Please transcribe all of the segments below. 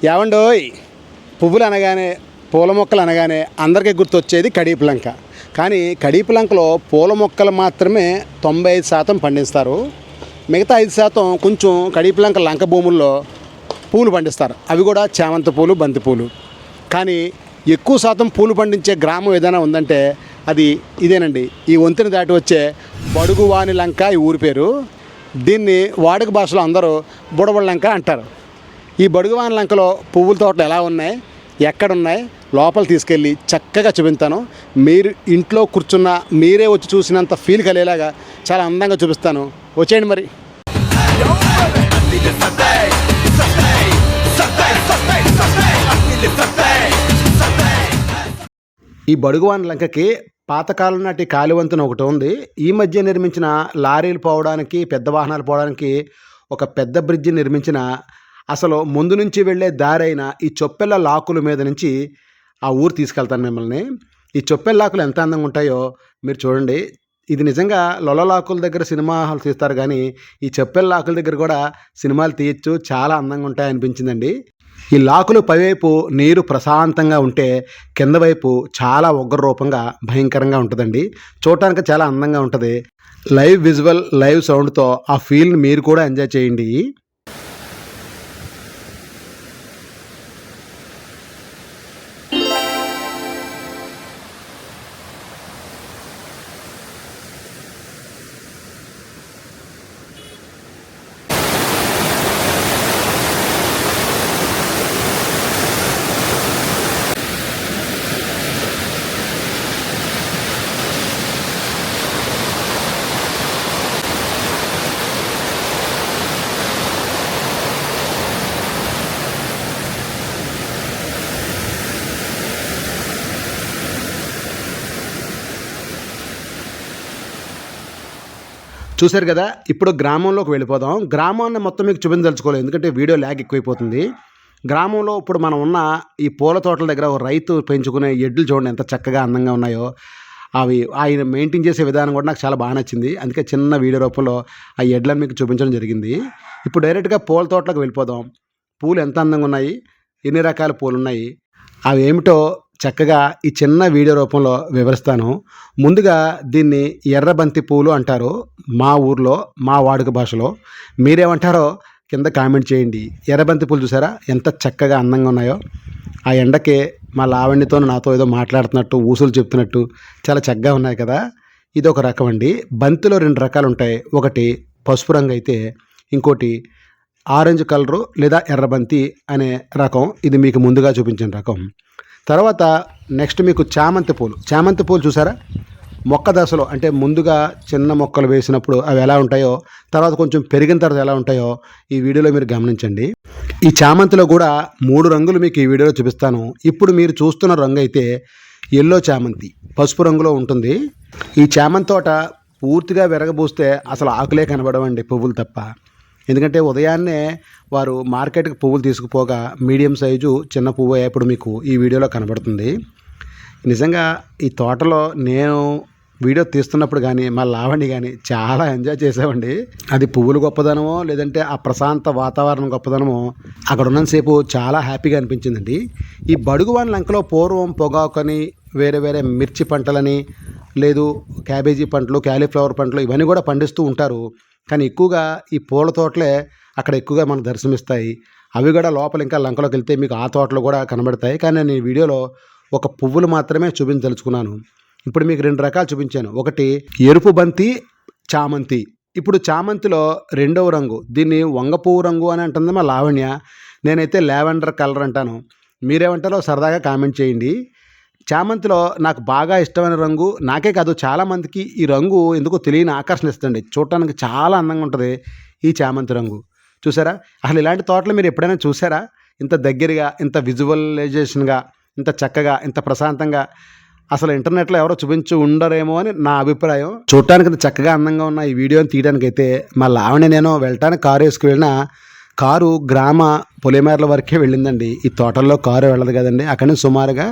ఏవండోయ్, పువ్వులు అనగానే పూల మొక్కలు అనగానే అందరికీ గుర్తొచ్చేది కడీపులంక. కానీ కడీపులంకలో పూల మొక్కలు మాత్రమే 95% పండిస్తారు. మిగతా 5% కొంచెం కడీపులంక లంక భూముల్లో పూలు పండిస్తారు. అవి కూడా చామంతి పూలు, బంతి పూలు. కానీ ఎక్కువ శాతం పూలు పండించే గ్రామం ఏదైనా ఉందంటే అది ఇదేనండి. ఈ వంతెన దాటి వచ్చే బడుగువాని లంక ఈ ఊరి పేరు. దీన్ని వాడుక భాషలో అందరూ బుడబుడ లంక అంటారు. ఈ బడుగువాని లంకలో పువ్వుల తోటలు ఎలా ఉన్నాయి, ఎక్కడున్నాయి, లోపల తీసుకెళ్ళి చక్కగా చూపిస్తాను. మీరు ఇంట్లో కూర్చున్న మీరే వచ్చి చూసినంత ఫీల్ కలిగేలాగా చాలా అందంగా చూపిస్తాను. వచ్చేయండి మరి. ఈ బడుగువాని లంకకి పాతకాలం నాటి కాలివంతెన ఒకటి ఉంది. ఈ మధ్య నిర్మించిన లారీలు పోవడానికి, పెద్ద వాహనాలు పోవడానికి ఒక పెద్ద బ్రిడ్జి నిర్మించిన అసలు ముందు నుంచి వెళ్ళే దారి అయిన ఈ చొప్పెళ్ళ లాకుల మీద నుంచి ఆ ఊరు తీసుకెళ్తాను మిమ్మల్ని. ఈ చొప్పెళ్ళ లాకులు ఎంత అందంగా ఉంటాయో మీరు చూడండి. ఇది నిజంగా లొలలాకుల దగ్గర సినిమాలు తీస్తారు, కానీ ఈ చొప్పెళ్ళ లాకుల దగ్గర కూడా సినిమాలు తీయచ్చు. చాలా అందంగా ఉంటాయి అనిపించిందండి. ఈ లాకులు పైవైపు నీరు ప్రశాంతంగా ఉంటే కింద వైపు చాలా ఉగ్ర రూపంగా భయంకరంగా ఉంటుందండి. చూడటానికి చాలా అందంగా ఉంటుంది. లైవ్ విజువల్, లైవ్ సౌండ్తో ఆ ఫీల్ని మీరు కూడా ఎంజాయ్ చేయండి. చూశారు కదా, ఇప్పుడు గ్రామంలోకి వెళ్ళిపోదాం. గ్రామాన్ని మొత్తం మీకు చూపించదలుచుకోలేదు, ఎందుకంటే వీడియో ల్యాగ్ ఎక్కువైపోతుంది. గ్రామంలో ఇప్పుడు మనం ఉన్న ఈ పూల తోటల దగ్గర ఒక రైతు పెంచుకునే ఎడ్లు చూడండి ఎంత చక్కగా అందంగా ఉన్నాయో. అవి ఆయన మెయింటైన్ చేసే విధానం కూడా నాకు చాలా బాగా నచ్చింది. అందుకే చిన్న వీడియో రూపంలో ఆ ఎడ్లను మీకు చూపించడం జరిగింది. ఇప్పుడు డైరెక్ట్గా పూల తోటలోకి వెళ్ళిపోదాం. పూలు ఎంత అందంగా ఉన్నాయి, ఎన్ని రకాల పూలు ఉన్నాయి, అవి ఏమిటో చక్కగా ఈ చిన్న వీడియో రూపంలో వివరిస్తాను. ముందుగా దీన్ని ఎర్రబంతి పూలు అంటారు మా ఊర్లో, మా వాడుక భాషలో. మీరేమంటారో కింద కామెంట్ చేయండి. ఎర్రబంతి పూలు చూసారా ఎంత చక్కగా అందంగా ఉన్నాయో. ఆ ఎండకే మా లావణ్యతో నాతో ఏదో మాట్లాడుతున్నట్టు, ఊసులు చెప్తున్నట్టు చాలా చక్కగా ఉన్నాయి కదా. ఇది ఒక రకం అండి. బంతిలో 2 రకాలు ఉంటాయి. ఒకటి పసుపు రంగు అయితే ఇంకోటి ఆరెంజ్ కలరు లేదా ఎర్రబంతి అనే రకం. ఇది మీకు ముందుగా చూపించిన రకం. తర్వాత నెక్స్ట్ మీకు చామంతి పూలు. చామంతి పూలు చూసారా, మొక్క దశలో అంటే ముందుగా చిన్న మొక్కలు వేసినప్పుడు అవి ఎలా ఉంటాయో, తర్వాత కొంచెం పెరిగిన తర్వాత ఎలా ఉంటాయో ఈ వీడియోలో మీరు గమనించండి. ఈ చామంతిలో కూడా 3 రంగులు మీకు ఈ వీడియోలో చూపిస్తాను. ఇప్పుడు మీరు చూస్తున్న రంగు అయితే ఎల్లో చామంతి, పసుపు రంగులో ఉంటుంది. ఈ చామంతి తోట పూర్తిగా విరగబూస్తే అసలు ఆకులే కనబడవండి, పువ్వులు తప్ప. ఎందుకంటే ఉదయాన్నే వారు మార్కెట్కి పువ్వులు తీసుకుపోగా మీడియం సైజు చిన్న పువ్వు ఇప్పుడు మీకు ఈ వీడియోలో కనబడుతుంది. నిజంగా ఈ తోటలో నేను వీడియో తీస్తున్నప్పుడు కానీ మా లావణ్య కానీ చాలా ఎంజాయ్ చేసామండి. అది పువ్వులు గొప్పదనమో లేదంటే ఆ ప్రశాంత వాతావరణం గొప్పదనమో అక్కడ ఉన్నంతసేపు చాలా హ్యాపీగా అనిపించిందండి. ఈ బడుగువాని లంకలో పూర్వం పొగాకని, వేరే వేరే మిర్చి పంటలని, లేదు క్యాబేజీ పంటలు, క్యాలీఫ్లవర్ పంటలు ఇవన్నీ కూడా పండిస్తూ ఉంటారు. కానీ ఎక్కువగా ఈ పూల తోటలే అక్కడ ఎక్కువగా మనకు దర్శనమిస్తాయి. అవి కూడా లోపల ఇంకా లంకలోకి వెళ్తే మీకు ఆ తోటలు కూడా కనబడతాయి. కానీ నేను ఈ వీడియోలో ఒక పువ్వులు మాత్రమే చూపించదలుచుకున్నాను. ఇప్పుడు మీకు 2 రకాలు చూపించాను. ఒకటి ఎరుపు బంతి, చామంతి. ఇప్పుడు చామంతిలో 2వ రంగు, దీన్ని వంగపువ్వు రంగు అని అంటుంది మా లావణ్య. నేనైతే లావెండర్ కలర్ అంటాను. మీరేమంటారో సరదాగా కామెంట్ చేయండి. చామంతిలో నాకు బాగా ఇష్టమైన రంగు, నాకే కాదు చాలామందికి ఈ రంగు ఎందుకో తెలియని ఆకర్షణ ఇస్తుంది. చూడటానికి చాలా అందంగా ఉంటుంది ఈ చామంతి రంగు. చూసారా, అసలు ఇలాంటి తోటలు మీరు ఎప్పుడైనా చూసారా? ఇంత దగ్గరగా, ఇంత విజువలైజేషన్గా, ఇంత చక్కగా, ఇంత ప్రశాంతంగా అసలు ఇంటర్నెట్లో ఎవరో చూపించి ఉండరేమో అని నా అభిప్రాయం. చూడటానికి ఇంత చక్కగా అందంగా ఉన్న ఈ వీడియోని తీయడానికైతే మా లావణ్య నేను వెళ్ళటానికి కారు వేసుకువెళ్ళిన కారు గ్రామ పొలిమేరల వరకే వెళ్ళిందండి. ఈ తోటల్లో కారు వెళ్ళదు కదండి. అక్కడి నుంచి సుమారుగా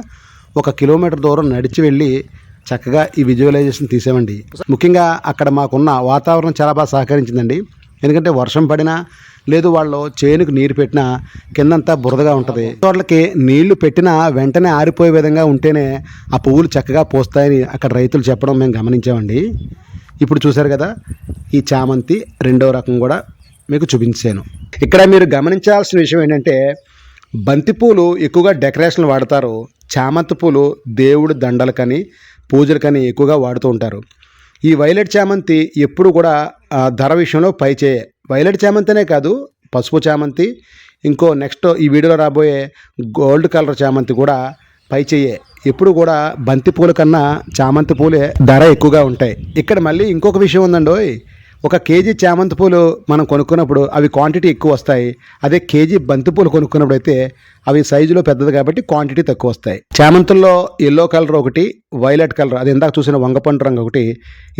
1 కిలోమీటర్ దూరం నడిచి వెళ్ళి చక్కగా ఈ విజువలైజేషన్ తీసామండి. ముఖ్యంగా అక్కడ మాకున్న వాతావరణం చాలా బాగా సహకరించిందండి. ఎందుకంటే వర్షం పడినా లేదు వాళ్ళు చేనుకు నీరు పెట్టినా కిందంతా బురదగా ఉంటుంది. తోటలకి నీళ్లు పెట్టినా వెంటనే ఆరిపోయే విధంగా ఉంటేనే ఆ పువ్వులు చక్కగా పోస్తాయని అక్కడ రైతులు చెప్పడం మేము గమనించామండి. ఇప్పుడు చూశారు కదా, ఈ చామంతి రెండో రకం కూడా మీకు చూపించాను. ఇక్కడ మీరు గమనించాల్సిన విషయం ఏంటంటే బంతిపూలు ఎక్కువగా డెకరేషన్లు వాడతారు. చామంతి పూలు దేవుడి దండలకని పూజలకని ఎక్కువగా వాడుతూ ఉంటారు. ఈ వైలెట్ చామంతి ఎప్పుడు కూడా ధర విషయంలో పైచేయే. వైలెట్ చామంతినే కాదు, పసుపు చామంతి, ఇంకో నెక్స్ట్ ఈ వీడియోలో రాబోయే గోల్డ్ కలర్ చామంతి కూడా పైచేయే. ఎప్పుడు కూడా బంతి పూల కన్నా చామంతి పూలే ధర ఎక్కువగా ఉంటాయి. ఇక్కడ మళ్ళీ ఇంకొక విషయం ఉందండి. ఒక కేజీ చామంతి పూలు మనం కొనుక్కున్నప్పుడు అవి క్వాంటిటీ ఎక్కువ వస్తాయి. అదే కేజీ బంతి పూలు కొనుక్కున్నప్పుడు అయితే అవి సైజులో పెద్దది కాబట్టి క్వాంటిటీ తక్కువ వస్తాయి. చామంతుల్లో ఎల్లో కలర్ ఒకటి, వైలెట్ కలర్, అది ఇందాక చూసిన వంగపండు రంగు ఒకటి.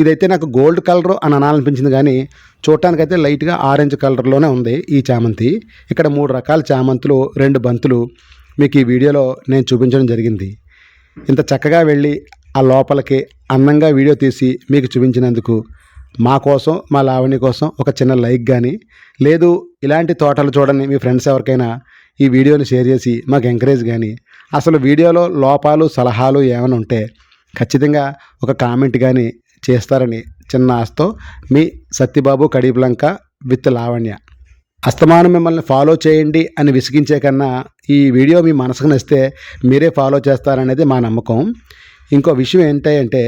ఇదైతే నాకు గోల్డ్ కలర్ అని అనాలనిపించింది, కానీ చూడటానికైతే లైట్గా ఆరెంజ్ కలర్లోనే ఉంది ఈ చామంతి. ఇక్కడ 3 రకాల చామంతులు, 2 బంతులు మీకు ఈ వీడియోలో నేను చూపించడం జరిగింది. ఇంత చక్కగా వెళ్ళి ఆ లోపలికి అందంగా వీడియో తీసి మీకు చూపించినందుకు మా కోసం, మా లావణ్య కోసం ఒక చిన్న లైక్ కానీ, లేదు ఇలాంటి తోటలు చూడని మీ ఫ్రెండ్స్ ఎవరికైనా ఈ వీడియోని షేర్ చేసి మాకు ఎంకరేజ్ కానీ, అసలు వీడియోలో లోపాలు సలహాలు ఏమైనా ఉంటే ఖచ్చితంగా ఒక కామెంట్ కానీ చేస్తారని చిన్న ఆశతో మీ సత్యబాబు కడిపులంక విత్ లావణ్య. అస్తమానం మిమ్మల్ని ఫాలో చేయండి అని విసిగించే కన్నా ఈ వీడియో మీ మనసుకు నచ్చితే మీరే ఫాలో చేస్తారనేది మా నమ్మకం. ఇంకో విషయం ఏంటంటే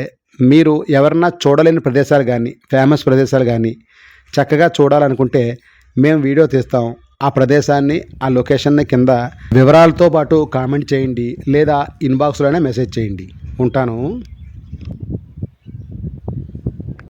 మీరు ఎవరన్నా చూడలేని ప్రదేశాలు కానీ, ఫేమస్ ప్రదేశాలు కానీ చక్కగా చూడాలనుకుంటే మేము వీడియో తీస్తాం. ఆ ప్రదేశాన్ని, ఆ లొకేషన్ని కింద వివరాలతో పాటు కామెంట్ చేయండి, లేదా ఇన్బాక్స్లోనే మెసేజ్ చేయండి. ఉంటాను.